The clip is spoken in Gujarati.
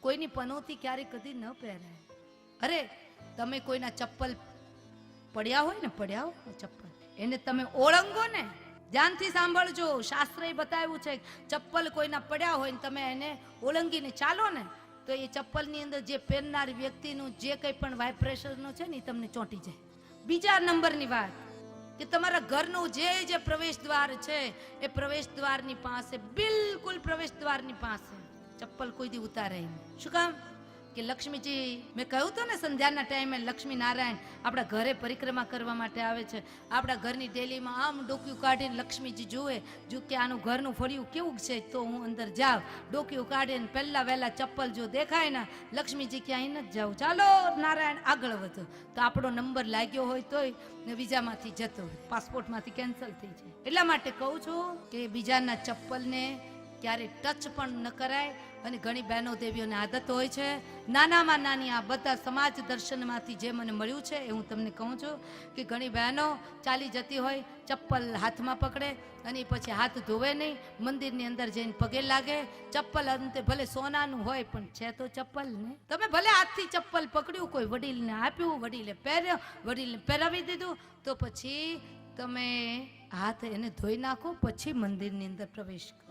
કોઈની પનોતી ક્યારે કદી ન પહેરાય. અરે તમે કોઈના ચપ્પલ પડ્યા હોય ચપ્પલ, એને તમે ઓળંગો ને, ધ્યાનથી સાંભળજો, શાસ્ત્રએ બતાવ્યું છે ચપ્પલ કોઈના પડ્યા હોય ને તમે એને ઓળંગીને ચાલો ને તો એ ચપ્પલની અંદર જે પહેરનાર વ્યક્તિનું જે કંઈ પણ વાઇબ્રેશનનો છે ને એ તમને ચોંટી જાય. બીજા નંબરની વાત કે તમારા ઘરનું જે પ્રવેશ દ્વાર છે એ પ્રવેશ દ્વારની પાસે, બિલકુલ પ્રવેશ દ્વારની પાસે ચપ્પલ કોઈ દી ઉતારે નહીં. શું કામ? કે લક્ષ્મીજી, મેં કહ્યું હતું ને સંધ્યાના ટાઈમે લક્ષ્મી નારાયણ આપણા ઘરે પરિક્રમા કરવા માટે આવે છે. આપણા ઘરની ડેલીમાં આમ ડોક્યું કાઢીને લક્ષ્મીજી જુએ કે આનું ઘરનું ફળિયું કેવું છે, તો હું અંદર જાઉં, ડોક્યું કાઢીને પહેલા વહેલા ચપ્પલ જો દેખાય ને, લક્ષ્મીજી ક્યાંય નથી જાઉં, ચાલો નારાયણ આગળ વધો. તો આપણો નંબર લાગ્યો હોય તોય ને વિઝામાંથી જતો હોય, પાસપોર્ટમાંથી કેન્સલ થઈ જાય. એટલા માટે કહું છું કે બીજાના ચપ્પલને ક્યારે ટચ પણ ન કરાય. અને ઘણી બહેનો દેવીઓની આદત હોય છે, નાનામાં નાની આ બધા સમાજ દર્શનમાંથી જે મને મળ્યું છે એ હું તમને કહું છું કે ઘણી બહેનો ચાલી જતી હોય, ચપ્પલ હાથમાં પકડે અને પછી હાથ ધોવે નહીં, મંદિરની અંદર જઈને પગે લાગે. ચપ્પલ અંતે ભલે સોનાનું હોય પણ છે તો ચપ્પલ ને. તમે ભલે હાથથી ચપ્પલ પકડ્યું, કોઈ વડીલને આપ્યું, વડીલે પહેર્યો, વડીલને પહેરાવી દીધું, તો પછી તમે હાથ એને ધોઈ નાખો, પછી મંદિરની અંદર પ્રવેશ કરો.